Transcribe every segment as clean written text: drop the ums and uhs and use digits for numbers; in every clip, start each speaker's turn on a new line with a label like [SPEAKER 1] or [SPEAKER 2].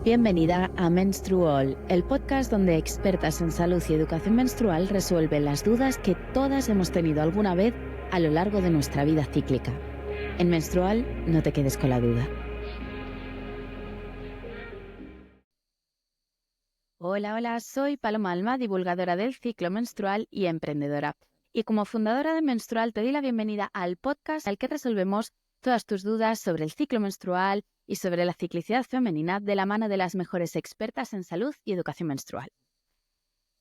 [SPEAKER 1] Bienvenida a Menstrual, el podcast donde expertas en salud y educación menstrual resuelven las dudas que todas hemos tenido alguna vez a lo largo de nuestra vida cíclica. En Menstrual, no te quedes con la duda. Hola, soy Paloma Alma, divulgadora del ciclo menstrual y emprendedora. Y como fundadora de Menstrual te doy la bienvenida al podcast al que resolvemos todas tus dudas sobre el ciclo menstrual y sobre la ciclicidad femenina de la mano de las mejores expertas en salud y educación menstrual.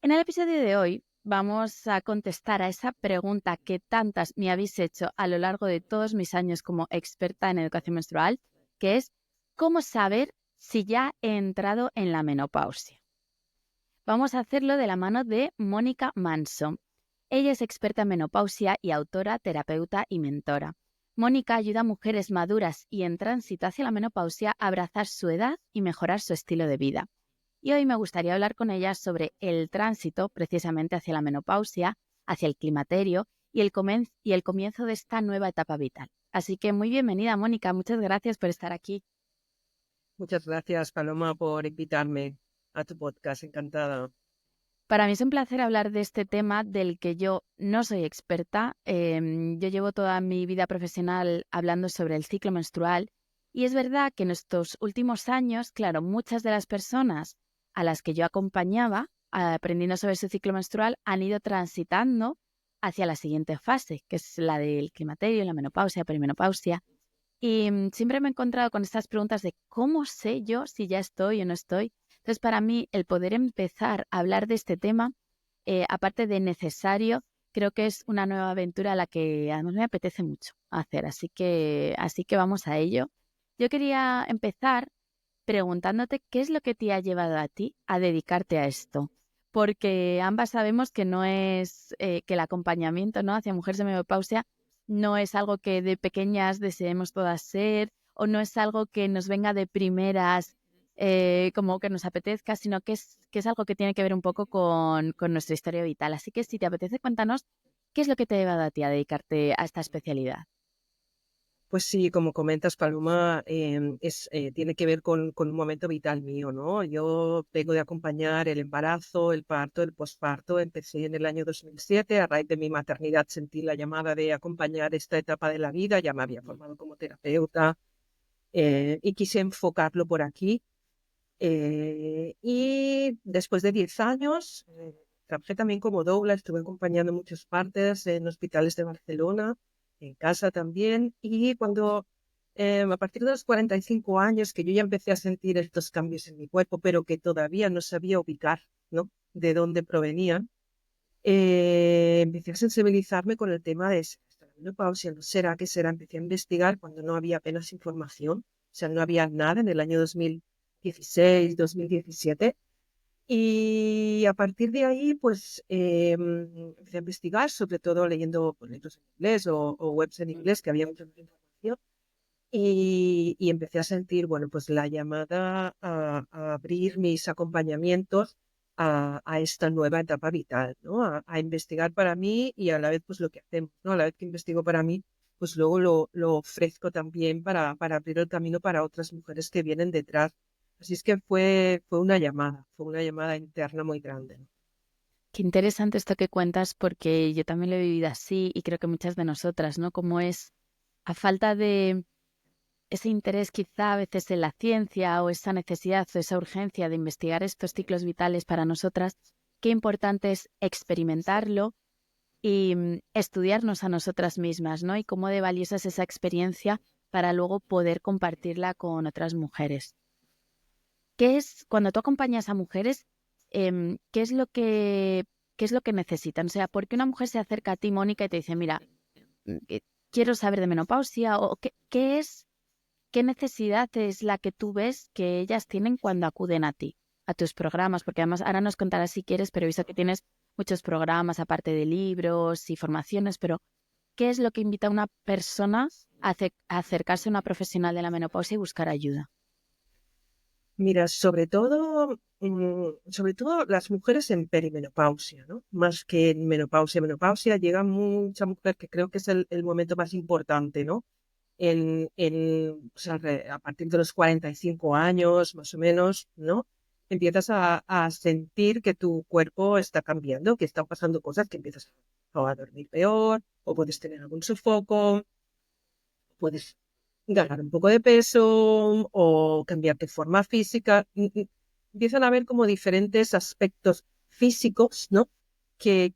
[SPEAKER 1] En el episodio de hoy vamos a contestar a esa pregunta que tantas me habéis hecho a lo largo de todos mis años como experta en educación menstrual, que es ¿cómo saber si ya he entrado en la menopausia? Vamos a hacerlo de la mano de Mónica Manso. Ella es experta en menopausia y autora, terapeuta y mentora. Mónica ayuda a mujeres maduras y en tránsito hacia la menopausia a abrazar su edad y mejorar su estilo de vida. Y hoy me gustaría hablar con ella sobre el tránsito precisamente hacia la menopausia, hacia el climaterio y el comienzo de esta nueva etapa vital. Así que muy bienvenida, Mónica. Muchas gracias por estar aquí.
[SPEAKER 2] Muchas gracias, Paloma, por invitarme a tu podcast. Encantada.
[SPEAKER 1] Para mí es un placer hablar de este tema del que yo no soy experta. Yo llevo toda mi vida profesional hablando sobre el ciclo menstrual y es verdad que en estos últimos años, claro, muchas de las personas a las que yo acompañaba aprendiendo sobre su ciclo menstrual han ido transitando hacia la siguiente fase, que es la del climaterio, la menopausia, perimenopausia. Y siempre me he encontrado con estas preguntas de ¿cómo sé yo si ya estoy o no estoy? Entonces, para mí, el poder empezar a hablar de este tema, aparte de necesario, creo que es una nueva aventura a la que además me apetece mucho hacer. Así que vamos a ello. Yo quería empezar preguntándote qué es lo que te ha llevado a ti a dedicarte a esto. Porque ambas sabemos que no es que el acompañamiento, ¿no?, hacia mujeres de menopausia no es algo que de pequeñas deseemos todas ser o no es algo que nos venga de primeras como que nos apetezca, sino que es algo que tiene que ver un poco con nuestra historia vital. Así que si te apetece, cuéntanos qué es lo que te ha llevado a ti a dedicarte a esta especialidad.
[SPEAKER 2] Pues sí, como comentas, Paloma, tiene que ver con un momento vital mío, ¿no? Yo vengo de acompañar el embarazo, el parto, el posparto. Empecé en el año 2007. A raíz de mi maternidad sentí la llamada de acompañar esta etapa de la vida. Ya me había formado como terapeuta y quise enfocarlo por aquí. Y después de 10 años, trabajé también como doula, estuve acompañando en muchas partes, en hospitales de Barcelona, en casa también. Y cuando, a partir de los 45 años, que yo ya empecé a sentir estos cambios en mi cuerpo, pero que todavía no sabía ubicar, ¿no?, de dónde provenían, empecé a sensibilizarme con el tema de ¿será la menopausia? ¿No será? ¿Qué será? Empecé a investigar cuando no había apenas información, o sea, no había nada en el año 2016, 2017. Y a partir de ahí, pues empecé a investigar, sobre todo leyendo pues, libros en inglés o webs en inglés, que había mucha más información. Y empecé a sentir, bueno, pues la llamada a abrir mis acompañamientos a esta nueva etapa vital, ¿no? A investigar para mí y a la vez, pues lo que hacemos, ¿no? A la vez que investigo para mí, pues luego lo ofrezco también para abrir el camino para otras mujeres que vienen detrás. Así es que fue una llamada interna muy grande, ¿no?
[SPEAKER 1] Qué interesante esto que cuentas porque yo también lo he vivido así y creo que muchas de nosotras, ¿no? Como es a falta de ese interés quizá a veces en la ciencia o esa necesidad o esa urgencia de investigar estos ciclos vitales para nosotras, qué importante es experimentarlo y estudiarnos a nosotras mismas, ¿no? Y cómo de valiosa es esa experiencia para luego poder compartirla con otras mujeres. ¿Qué es, cuando tú acompañas a mujeres, qué es lo que necesitan? O sea, ¿por qué una mujer se acerca a ti, Mónica, y te dice, mira, quiero saber de menopausia? O qué necesidad es la que tú ves que ellas tienen cuando acuden a ti, a tus programas? Porque además ahora nos contarás si quieres, pero he visto que tienes muchos programas, aparte de libros y formaciones, pero ¿qué es lo que invita a una persona a acercarse a una profesional de la menopausia y buscar ayuda?
[SPEAKER 2] Mira, sobre todo las mujeres en perimenopausia, ¿no? Más que en menopausia. Menopausia llega mucha mujer, que creo que es el momento más importante, ¿no? o sea, a partir de los 45 años, más o menos, ¿no? Empiezas a sentir que tu cuerpo está cambiando, que están pasando cosas, que empiezas a dormir peor, o puedes tener algún sofoco, puedes ganar un poco de peso o cambiar de forma física. Empiezan a haber como diferentes aspectos físicos, ¿no? Que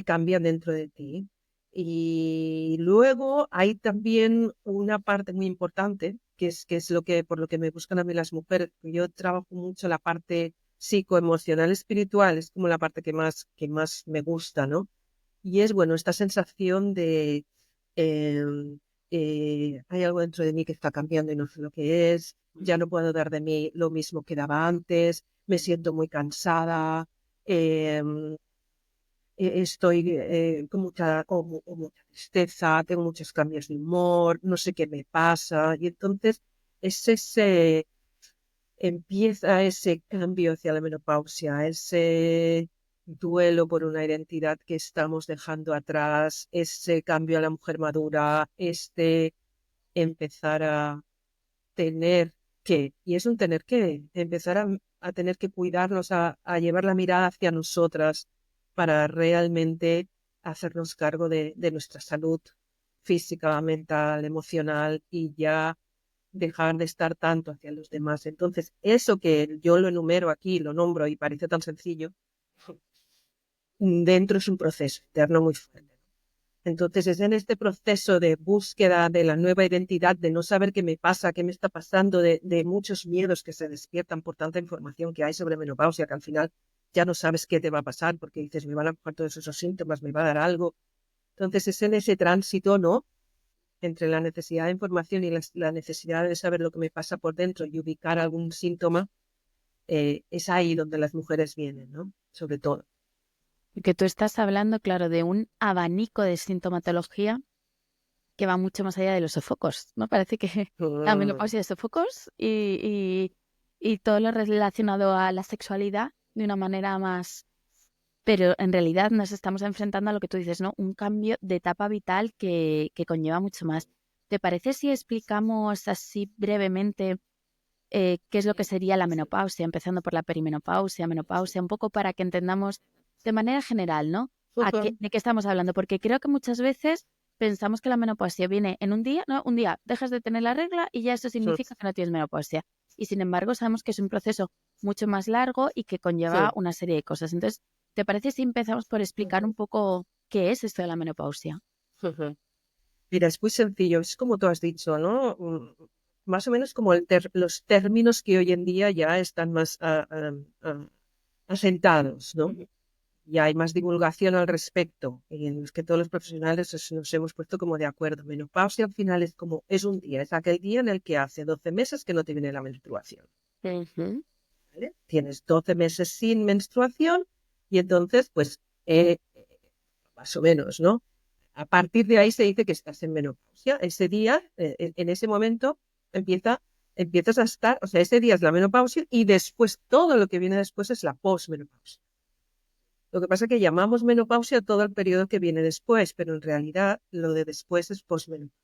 [SPEAKER 2] cambian dentro de ti. Y luego hay también una parte muy importante, que es lo que, por lo que me buscan a mí las mujeres. Yo trabajo mucho la parte psicoemocional espiritual, es como la parte que más me gusta, ¿no? Y es, bueno, esta sensación de em, hay algo dentro de mí que está cambiando y no sé lo que es, ya no puedo dar de mí lo mismo que daba antes, me siento muy cansada, em, estoy con mucha tristeza, tengo muchos cambios de humor, no sé qué me pasa. Y entonces empieza ese cambio hacia la menopausia, ese duelo por una identidad que estamos dejando atrás, ese cambio a la mujer madura, empezar a tener y es un tener que, empezar a tener que cuidarnos, a llevar la mirada hacia nosotras para realmente hacernos cargo de nuestra salud física, mental, emocional y ya dejar de estar tanto hacia los demás. Entonces, eso que yo lo enumero aquí, lo nombro y parece tan sencillo, dentro es un proceso interno muy fuerte. Entonces, es en este proceso de búsqueda de la nueva identidad, de no saber qué me pasa, qué me está pasando, de muchos miedos que se despiertan por tanta información que hay sobre menopausia, que al final ya no sabes qué te va a pasar porque dices, me van a pasar todos esos síntomas, me va a dar algo. Entonces, es en ese tránsito, ¿no? Entre la necesidad de información y la necesidad de saber lo que me pasa por dentro y ubicar algún síntoma, es ahí donde las mujeres vienen, ¿no? Sobre todo.
[SPEAKER 1] Que tú estás hablando, claro, de un abanico de sintomatología que va mucho más allá de los sofocos, ¿no? Parece que la
[SPEAKER 2] Mm,
[SPEAKER 1] menopausia de sofocos y todo lo relacionado a la sexualidad de una manera más... Pero en realidad nos estamos enfrentando a lo que tú dices, ¿no? Un cambio de etapa vital que conlleva mucho más. ¿Te parece si explicamos así brevemente qué es lo que sería la menopausia, empezando por la perimenopausia, menopausia, un poco para que entendamos de manera general, ¿no? ¿De qué estamos hablando? Porque creo que muchas veces pensamos que la menopausia viene en un día, ¿no? Un día dejas de tener la regla y ya eso significa que no tienes menopausia. Y sin embargo, sabemos que es un proceso mucho más largo y que conlleva
[SPEAKER 2] sí.
[SPEAKER 1] una serie de cosas. Entonces, ¿te parece si empezamos por explicar un poco qué es esto de la menopausia?
[SPEAKER 2] Mira, es muy sencillo, es como tú has dicho, ¿no? Más o menos como los términos que hoy en día ya están más asentados, ¿no? Ya hay más divulgación al respecto y en los que todos los profesionales nos hemos puesto como de acuerdo. Menopausia al final es un día, es aquel día en el que hace 12 meses que no te viene la menstruación.
[SPEAKER 1] Ujú.
[SPEAKER 2] ¿Vale? Tienes 12 meses sin menstruación y entonces, pues, más o menos, ¿no? A partir de ahí se dice que estás en menopausia. Ese día, en ese momento, empiezas a estar, o sea, ese día es la menopausia y después todo lo que viene después es la posmenopausia. Lo que pasa es que llamamos menopausia todo el periodo que viene después, pero en realidad lo de después es posmenopausia.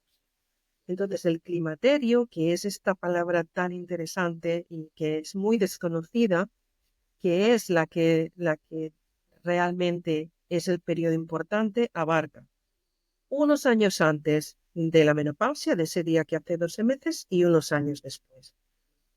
[SPEAKER 2] Entonces, el climaterio, que es esta palabra tan interesante y que es muy desconocida, que es la que realmente es el periodo importante, abarca unos años antes de la menopausia, de ese día que hace 12 meses, y unos años después.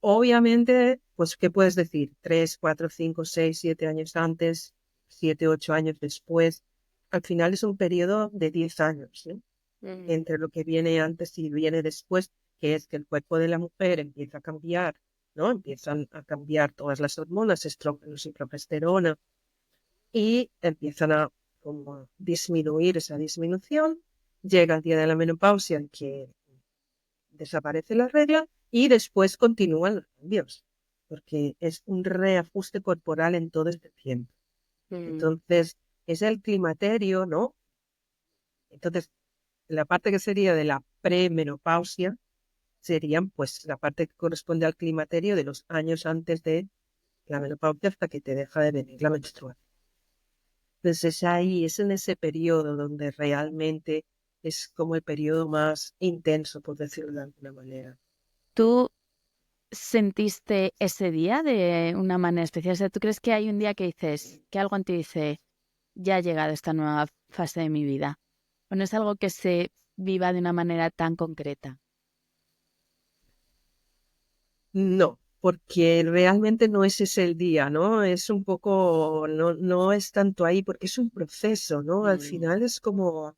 [SPEAKER 2] Obviamente, pues, ¿qué puedes decir? 3, 4, 5, 6, 7 años antes, 7, 8 años después. Al final es un periodo de 10 años, ¿no? Entre lo que viene antes y viene después, que es que el cuerpo de la mujer empieza a cambiar, ¿no? Empiezan a cambiar todas las hormonas, estrógenos y progesterona, y empiezan a como disminuir esa disminución. Llega el día de la menopausia en que desaparece la regla y después continúan los cambios, porque es un reajuste corporal en todo este tiempo. Entonces, es el climaterio, ¿no? Entonces, la parte que sería de la premenopausia serían pues la parte que corresponde al climaterio de los años antes de la menopausia hasta que te deja de venir la menstruación. Entonces es ahí, es en ese periodo donde realmente es como el periodo más intenso, por decirlo de alguna manera.
[SPEAKER 1] ¿Tú sentiste ese día de una manera especial? O sea, ¿tú crees que hay un día que dices, que algo en ti dice, ya ha llegado esta nueva fase de mi vida? ¿O no es algo que se viva de una manera tan concreta?
[SPEAKER 2] No, porque realmente no es ese el día, ¿no? Es un poco, no es tanto ahí, porque es un proceso, ¿no? Al final es como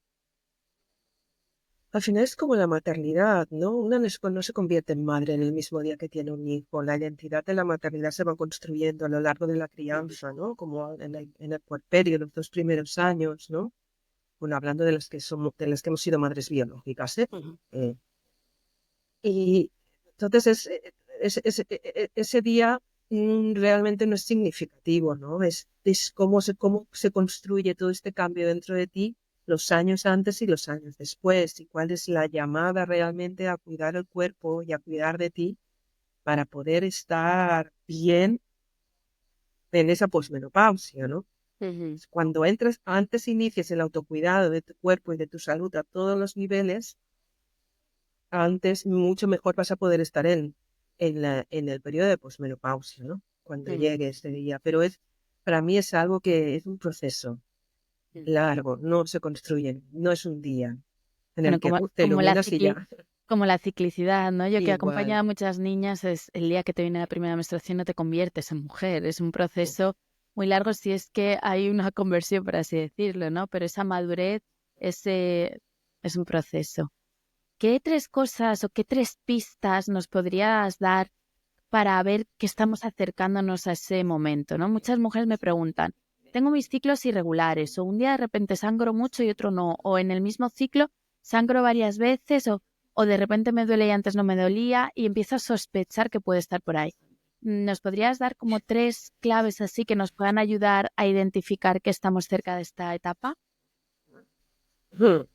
[SPEAKER 2] la maternidad, ¿no? Una no se convierte en madre en el mismo día que tiene un hijo. La identidad de la maternidad se va construyendo a lo largo de la crianza, ¿no? Como en el puerperio, los 2 primeros años, ¿no? Bueno, hablando de las que somos, de las que hemos sido madres biológicas, ¿eh? Y entonces ese día realmente no es significativo, ¿no? Es cómo se construye todo este cambio dentro de ti los años antes y los años después, y cuál es la llamada realmente a cuidar el cuerpo y a cuidar de ti para poder estar bien en esa posmenopausia, ¿no?
[SPEAKER 1] Ujú.
[SPEAKER 2] Cuando entres, antes inicies el autocuidado de tu cuerpo y de tu salud a todos los niveles, antes mucho mejor vas a poder estar en el periodo de posmenopausia, ¿no? Cuando
[SPEAKER 1] Ujú.
[SPEAKER 2] llegue ese día. Pero para mí es algo que es un proceso largo, no se construye, no es un día en
[SPEAKER 1] Bueno,
[SPEAKER 2] el que te iluminas y ya.
[SPEAKER 1] como la ciclicidad, ¿no? Yo que he acompañado
[SPEAKER 2] Igual.
[SPEAKER 1] a muchas niñas, es el día que te viene la primera menstruación no te conviertes en mujer, es un proceso muy largo si es que hay una conversión, por así decirlo, ¿no? Pero esa madurez, ese es un proceso. ¿Qué tres cosas o qué tres pistas nos podrías dar para ver que estamos acercándonos a ese momento, ¿no? Muchas mujeres me preguntan, tengo mis ciclos irregulares, o un día de repente sangro mucho y otro no, o en el mismo ciclo sangro varias veces, o de repente me duele y antes no me dolía, y empiezo a sospechar que puede estar por ahí. ¿Nos podrías dar como tres claves así que nos puedan ayudar a identificar que estamos cerca de esta etapa?
[SPEAKER 2] Ujú.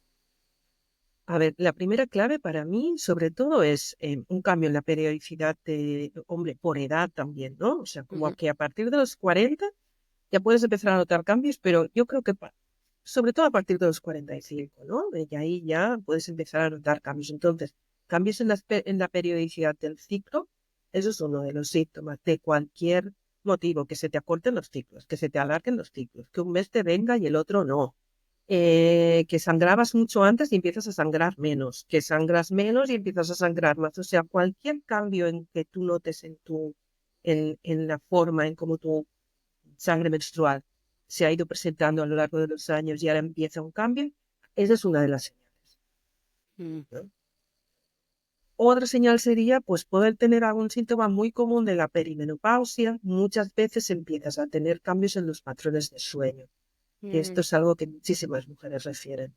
[SPEAKER 2] A ver, la primera clave para mí, sobre todo, es un cambio en la periodicidad de, hombre, por edad también, ¿no? O sea, como
[SPEAKER 1] Ujú.
[SPEAKER 2] que a partir de los 40 ya puedes empezar a notar cambios, pero yo creo que sobre todo a partir de los 45, ¿no? Y ahí ya puedes empezar a notar cambios. Entonces, cambios en la periodicidad del ciclo, eso es uno de los síntomas de cualquier motivo, que se te acorten los ciclos, que se te alarguen los ciclos, que un mes te venga y el otro no. Que sangrabas mucho antes y empiezas a sangrar menos, que sangras menos y empiezas a sangrar más. O sea, cualquier cambio en que tú notes en la forma en cómo tu sangre menstrual se ha ido presentando a lo largo de los años y ahora empieza un cambio, esa es una de las señales,
[SPEAKER 1] Mm.
[SPEAKER 2] ¿no? Otra señal sería, pues, poder tener algún síntoma muy común de la perimenopausia. Muchas veces empiezas a tener cambios en los patrones de sueño. Y esto
[SPEAKER 1] Mm.
[SPEAKER 2] es algo que muchísimas mujeres refieren.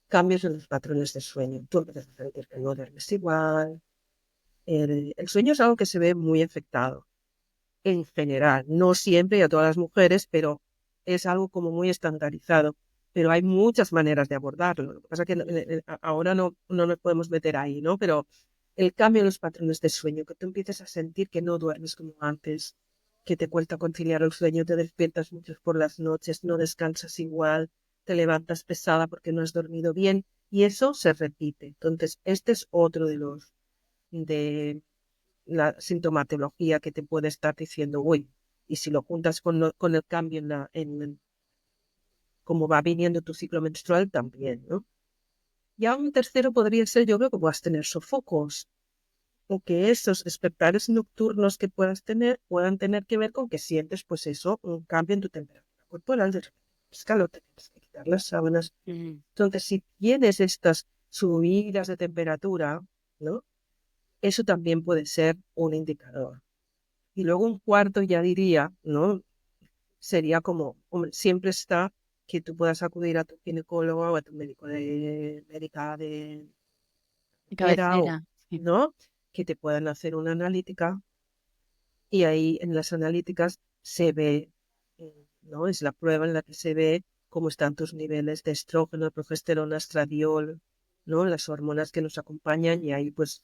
[SPEAKER 2] Cambios en los patrones de sueño. Tú empiezas a sentir que no duermes igual. El sueño es algo que se ve muy afectado en general, no siempre y a todas las mujeres, pero es algo como muy estandarizado. Pero hay muchas maneras de abordarlo. Lo que pasa es que ahora no nos podemos meter ahí, ¿no? Pero el cambio en los patrones de sueño, que tú empieces a sentir que no duermes como antes, que te cuesta conciliar el sueño, te despiertas mucho por las noches, no descansas igual, te levantas pesada porque no has dormido bien, y eso se repite. Entonces, este es otro de la sintomatología que te puede estar diciendo, uy, y si lo juntas con el cambio en cómo va viniendo tu ciclo menstrual también, ¿no? Ya un tercero podría ser, yo creo que puedas tener sofocos, o que esos despertares nocturnos que puedas tener puedan tener que ver con que sientes, pues eso, un cambio en tu temperatura corporal, de repente tienes calor, te tienes que quitar las sábanas.
[SPEAKER 1] Mm.
[SPEAKER 2] Entonces, si tienes estas subidas de temperatura, ¿no? Eso también puede ser un indicador. Y luego un cuarto ya diría, ¿no? Sería como, hombre, siempre está que tú puedas acudir a tu ginecólogo o a tu médico médica de
[SPEAKER 1] De
[SPEAKER 2] cabecera, o,
[SPEAKER 1] cabecera. Sí.
[SPEAKER 2] ¿no? Que te puedan hacer una analítica y ahí en las analíticas se ve, ¿no? Es la prueba en la que se ve cómo están tus niveles de estrógeno, progesterona, estradiol, ¿no? Las hormonas que nos acompañan y ahí pues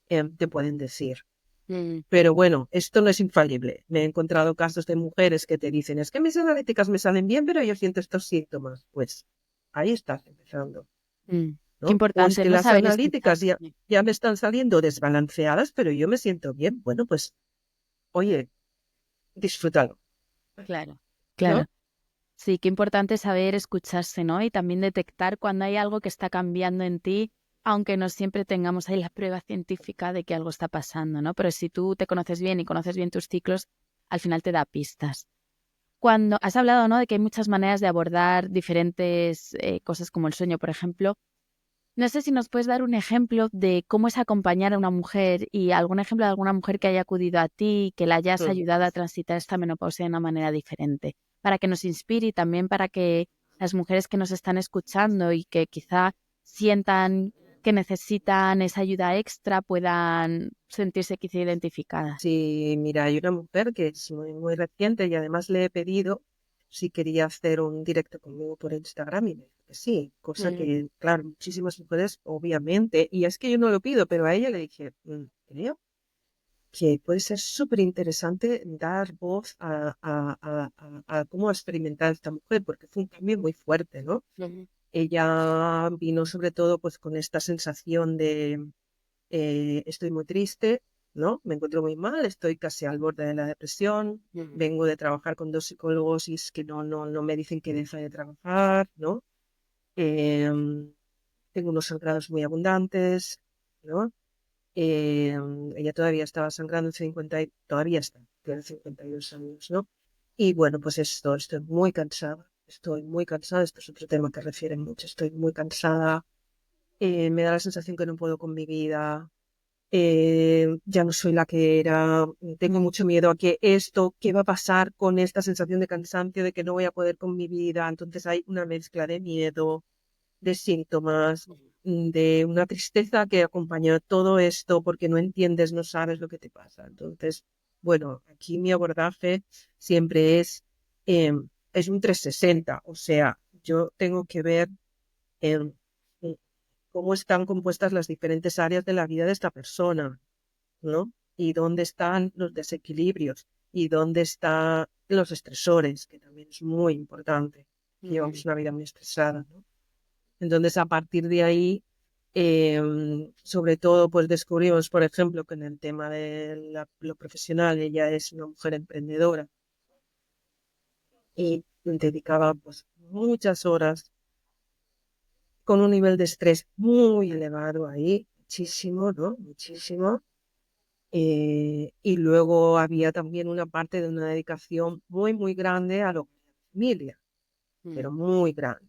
[SPEAKER 2] te pueden decir.
[SPEAKER 1] Mm.
[SPEAKER 2] Pero bueno, esto no es infalible. Me he encontrado casos de mujeres que te dicen, es que mis analíticas me salen bien, pero yo siento estos síntomas. Pues ahí estás empezando.
[SPEAKER 1] Mm. Qué
[SPEAKER 2] ¿no? O en
[SPEAKER 1] importante,
[SPEAKER 2] que
[SPEAKER 1] ¿no?
[SPEAKER 2] las
[SPEAKER 1] Saber escuchar.
[SPEAKER 2] analíticas ya me están saliendo desbalanceadas, pero yo me siento bien. Bueno, pues, oye, disfrútalo,
[SPEAKER 1] Claro,
[SPEAKER 2] ¿no?
[SPEAKER 1] claro. Sí, qué importante saber escucharse, ¿no? Y también detectar cuando hay algo que está cambiando en ti, aunque no siempre tengamos ahí la prueba científica de que algo está pasando, ¿no? Pero si tú te conoces bien y conoces bien tus ciclos, al final te da pistas. Cuando has hablado, ¿no? De que hay muchas maneras de abordar diferentes cosas como el sueño, por ejemplo. No sé si nos puedes dar un ejemplo de cómo es acompañar a una mujer y algún ejemplo de alguna mujer que haya acudido a ti y que la hayas
[SPEAKER 2] Mm.
[SPEAKER 1] ayudado a transitar esta menopausia de una manera diferente, para que nos inspire y también para que las mujeres que nos están escuchando y que quizá sientan que necesitan esa ayuda extra puedan sentirse quizá identificadas.
[SPEAKER 2] Sí, mira, hay una mujer que es muy reciente y además le he pedido si quería hacer un directo conmigo por Instagram y me dijo que sí, cosa
[SPEAKER 1] Mm,
[SPEAKER 2] que, claro, muchísimas mujeres, obviamente, y es que yo no lo pido, pero a ella le dije, creo que puede ser súper interesante dar voz a cómo ha experimentado esta mujer, porque fue un cambio muy fuerte, ¿no?
[SPEAKER 1] ujú,
[SPEAKER 2] Ella vino sobre todo pues con esta sensación de estoy muy triste, ¿no? Me encuentro muy mal, estoy casi al borde de la depresión,
[SPEAKER 1] ujú,
[SPEAKER 2] vengo de trabajar con dos psicólogos y es que no me dicen que deje de trabajar, ¿no? Em, Tengo unos sangrados muy abundantes, ¿no? Ella todavía estaba sangrando en 50 todavía está, tiene 52 años, ¿no? Y bueno, pues estoy muy cansada, esto es otro tema que refieren mucho, estoy muy cansada, me da la sensación que no puedo con mi vida, ya no soy la que era, tengo mucho miedo a que esto, ¿qué va a pasar con esta sensación de cansancio, de que no voy a poder con mi vida? Entonces hay una mezcla de miedo, de síntomas, de una tristeza que acompaña todo esto porque no entiendes, no sabes lo que te pasa. Entonces, bueno, aquí mi abordaje siempre es un 360, o sea, yo tengo que ver em, cómo están compuestas las diferentes áreas de la vida de esta persona, ¿no? Y dónde están los desequilibrios y dónde están los estresores, que también es muy importante.
[SPEAKER 1] ujú.
[SPEAKER 2] Llevamos una vida muy estresada, ¿no? Entonces, a partir de ahí, sobre todo, pues descubrimos, por ejemplo, que en el tema de lo profesional, ella es una mujer emprendedora y dedicaba pues muchas horas con un nivel de estrés muy elevado ahí, muchísimo, ¿no? Muchísimo. Y luego había también una parte de una dedicación muy grande a lo que es la familia, pero muy grande,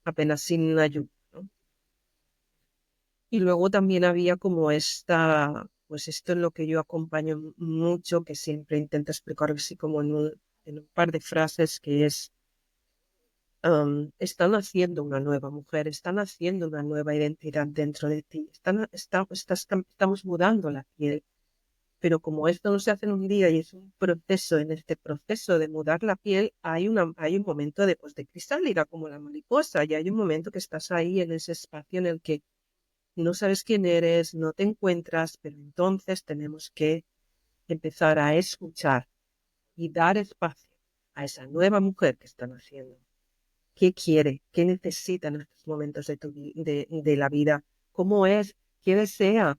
[SPEAKER 2] apenas sin ayuda, ¿no? Y luego también había como pues esto es lo que yo acompaño mucho, que siempre intento explicar así como en un par de frases, que es, están haciendo una nueva mujer, están haciendo una nueva identidad dentro de ti, estamos mudando la piel, pero como esto no se hace en un día y es un proceso, en este proceso de mudar la piel, hay un momento de, pues, de crisálida como la mariposa, y hay un momento que estás ahí en ese espacio en el que no sabes quién eres, no te encuentras, pero entonces tenemos que empezar a escuchar y dar espacio a esa nueva mujer que están haciendo. ¿Qué quiere? ¿Qué necesita en estos momentos de la vida? ¿Cómo es? ¿Qué desea?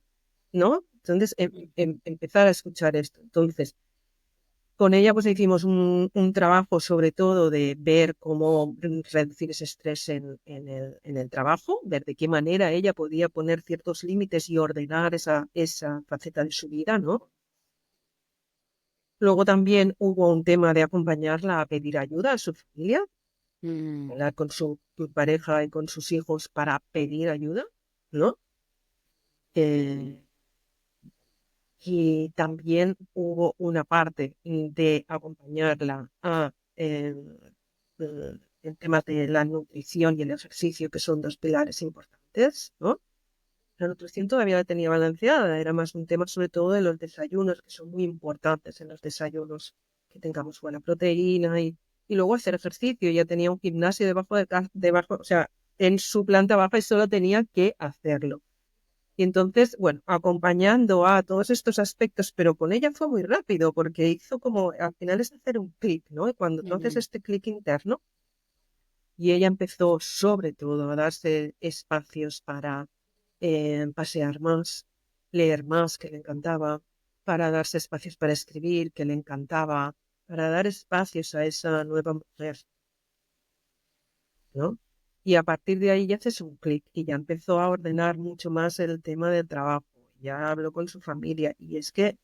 [SPEAKER 2] ¿No? Entonces, empezar a escuchar esto. Entonces, con ella pues hicimos un trabajo sobre todo de ver cómo reducir ese estrés en el trabajo, ver de qué manera ella podía poner ciertos límites y ordenar esa faceta de su vida, ¿no? Luego también hubo un tema de acompañarla a pedir ayuda a su familia,
[SPEAKER 1] Mm,
[SPEAKER 2] hablar con su pareja y con sus hijos para pedir ayuda, ¿no? Eh, y también hubo una parte de acompañarla en temas de la nutrición y el ejercicio, que son dos pilares importantes, ¿no? La nutrición todavía la tenía balanceada, era más un tema sobre todo de los desayunos, que son muy importantes en los desayunos, que tengamos buena proteína y luego hacer ejercicio. Ya tenía un gimnasio debajo, o sea, en su planta baja y solo tenía que hacerlo. Y entonces, bueno, acompañando a todos estos aspectos, pero con ella fue muy rápido, porque hizo como, al final es hacer un clic, ¿no? Y cuando tú haces
[SPEAKER 1] ujú.
[SPEAKER 2] este clic interno, y ella empezó sobre todo a darse espacios para pasear más, leer más, que le encantaba, para darse espacios para escribir, que le encantaba, para dar espacios a esa nueva mujer, ¿no? Y a partir de ahí ya haces un clic y ya empezó a ordenar mucho más el tema del trabajo. Ya habló con su familia y es que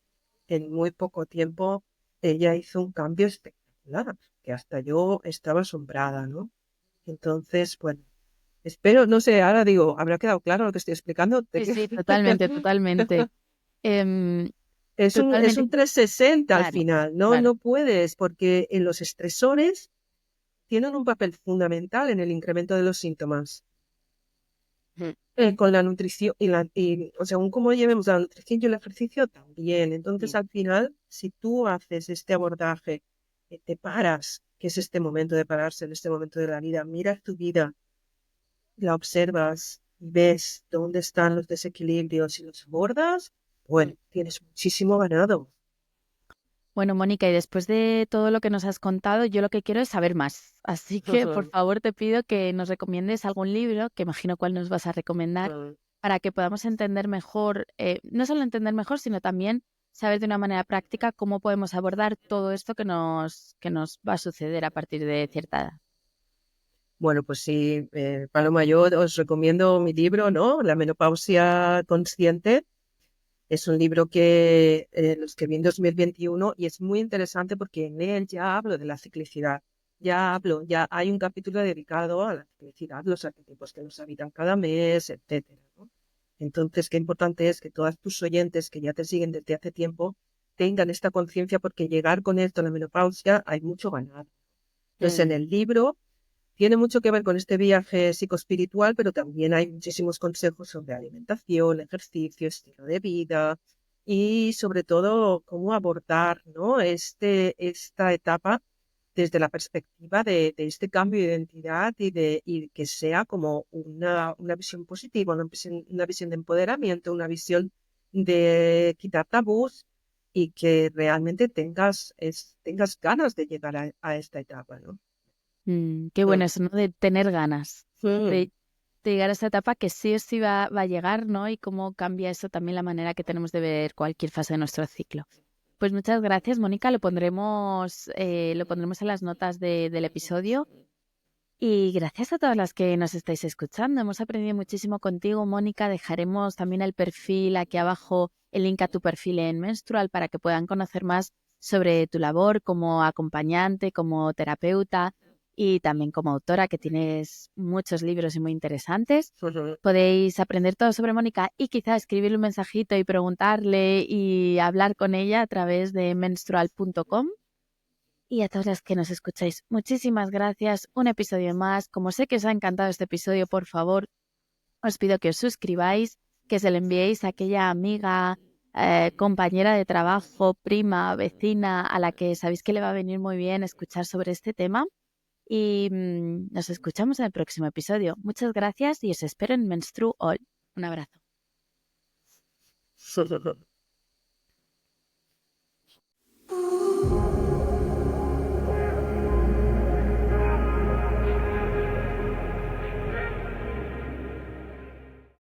[SPEAKER 2] en muy poco tiempo ella hizo un cambio espectacular, que hasta yo estaba asombrada, ¿no? Entonces, bueno, espero, no sé, ahora digo, ¿habrá quedado claro lo que estoy explicando?
[SPEAKER 1] Sí, sí, totalmente, totalmente. Em,
[SPEAKER 2] Es
[SPEAKER 1] totalmente,
[SPEAKER 2] un 360 al
[SPEAKER 1] claro,
[SPEAKER 2] final, ¿no?
[SPEAKER 1] claro.
[SPEAKER 2] No puedes, porque en los estresores tienen un papel fundamental en el incremento de los síntomas.
[SPEAKER 1] Mm,
[SPEAKER 2] Con la nutrición o según cómo llevemos la nutrición y el ejercicio también. Entonces,
[SPEAKER 1] sí.
[SPEAKER 2] al final, si tú haces este abordaje, te paras, que es este momento de pararse en este momento de la vida, miras tu vida, la observas y ves dónde están los desequilibrios y los abordas, bueno, tienes muchísimo ganado.
[SPEAKER 1] Bueno, Mónica, y después de todo lo que nos has contado, yo lo que quiero es saber más. Así que, por favor, te pido que nos recomiendes algún libro, que imagino cuál nos vas a recomendar, para que podamos entender mejor, no solo entender mejor, sino también saber de una manera práctica cómo podemos abordar todo esto que nos va a suceder a partir de cierta edad.
[SPEAKER 2] Bueno, pues sí, Paloma, yo os recomiendo mi libro, ¿no? La menopausia consciente. Es un libro que lo escribí en 2021 y es muy interesante porque en él ya hablo de la ciclicidad. Ya hay un capítulo dedicado a la ciclicidad, los arquetipos que nos habitan cada mes, etcétera, ¿no? Entonces, qué importante es que todas tus oyentes que ya te siguen desde hace tiempo tengan esta conciencia porque llegar con esto a la menopausia hay mucho ganar. Entonces, en
[SPEAKER 1] Mm,
[SPEAKER 2] el libro tiene mucho que ver con este viaje psicoespiritual, pero también hay muchísimos consejos sobre alimentación, ejercicio, estilo de vida y sobre todo cómo abordar, ¿no? Esta etapa desde la perspectiva de este cambio de identidad y que sea como una visión positiva, una visión de empoderamiento, una visión de quitar tabús y que realmente tengas ganas de llegar a esta etapa, ¿no?
[SPEAKER 1] qué bueno
[SPEAKER 2] Mm.
[SPEAKER 1] eso, ¿no? De tener ganas,
[SPEAKER 2] Mm.
[SPEAKER 1] de llegar a esta etapa que sí o sí va a llegar, ¿no? Y cómo cambia eso también la manera que tenemos de ver cualquier fase de nuestro ciclo. Pues muchas gracias, Mónica. Lo pondremos en las notas del episodio. Y gracias a todas las que nos estáis escuchando. Hemos aprendido muchísimo contigo, Mónica. Dejaremos también el perfil aquí abajo, el link a tu perfil en Menstrual para que puedan conocer más sobre tu labor como acompañante, como terapeuta y también como autora, que tienes muchos libros y muy interesantes.
[SPEAKER 2] Ujú.
[SPEAKER 1] Podéis aprender todo sobre Mónica y quizá escribirle un mensajito y preguntarle y hablar con ella a través de menstrual.com. Y a todas las que nos escucháis, muchísimas gracias. Un episodio más. Como sé que os ha encantado este episodio, por favor, os pido que os suscribáis, que se lo enviéis a aquella amiga, compañera de trabajo, prima, vecina, a la que sabéis que le va a venir muy bien escuchar sobre este tema. Y nos escuchamos en el próximo episodio. Muchas gracias y os espero en Menstru All. Un abrazo.